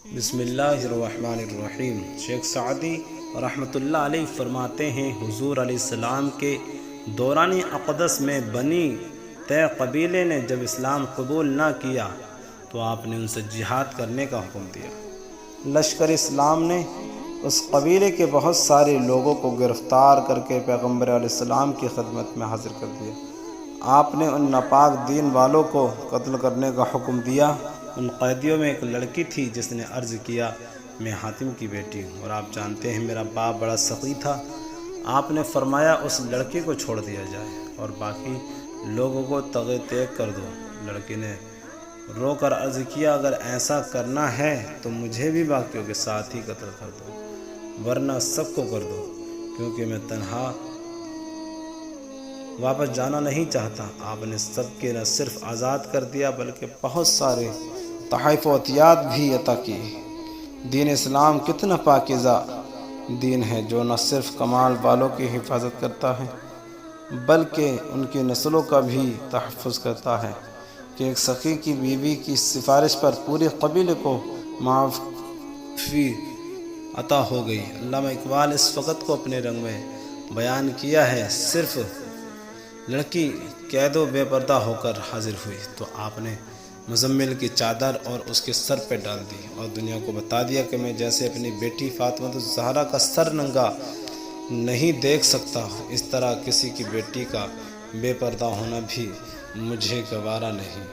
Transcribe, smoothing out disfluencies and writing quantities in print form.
بسم اللہ الرحمن الرحیم۔ شیخ سعدی رحمۃ اللہ علیہ فرماتے ہیں، حضور علیہ السلام کے دوران اقدس میں بنی طے قبیلے نے جب اسلام قبول نہ کیا تو آپ نے ان سے جہاد کرنے کا حکم دیا۔ لشکر اسلام نے اس قبیلے کے بہت سارے لوگوں کو گرفتار کر کے پیغمبر علیہ السلام کی خدمت میں حاضر کر دیا۔ آپ نے ان ناپاک دین والوں کو قتل کرنے کا حکم دیا۔ ان قیدیوں میں ایک لڑکی تھی جس نے عرض کیا، میں حاتم کی بیٹی ہوں اور آپ جانتے ہیں میرا باپ بڑا سخی تھا۔ آپ نے فرمایا اس لڑکی کو چھوڑ دیا جائے اور باقی لوگوں کو تغے تیگ کر دو۔ لڑکی نے رو کر عرض کیا، اگر ایسا کرنا ہے تو مجھے بھی باقیوں کے ساتھ ہی قتل کر دو، ورنہ سب کو کر دو، کیونکہ میں تنہا واپس جانا نہیں چاہتا۔ آپ نے سب کے نہ صرف آزاد کر دیا بلکہ بہت سارے تحائف و عطیات بھی عطا کیے۔ دین اسلام کتنا پاکیزہ دین ہے جو نہ صرف کمال والوں کی حفاظت کرتا ہے بلکہ ان کی نسلوں کا بھی تحفظ کرتا ہے کہ ایک سخی کی بیوی کی سفارش پر پورے قبیلے کو معافی عطا ہو گئی۔ علامہ اقبال اس وقت کو اپنے رنگ میں بیان کیا ہے، صرف لڑکی قید و بے پردہ ہو کر حاضر ہوئی تو آپ نے مزمل کی چادر اور اس کے سر پہ ڈال دی اور دنیا کو بتا دیا کہ میں جیسے اپنی بیٹی فاطمہ الزہرا کا سر ننگا نہیں دیکھ سکتا، اس طرح کسی کی بیٹی کا بے پردہ ہونا بھی مجھے گوارا نہیں۔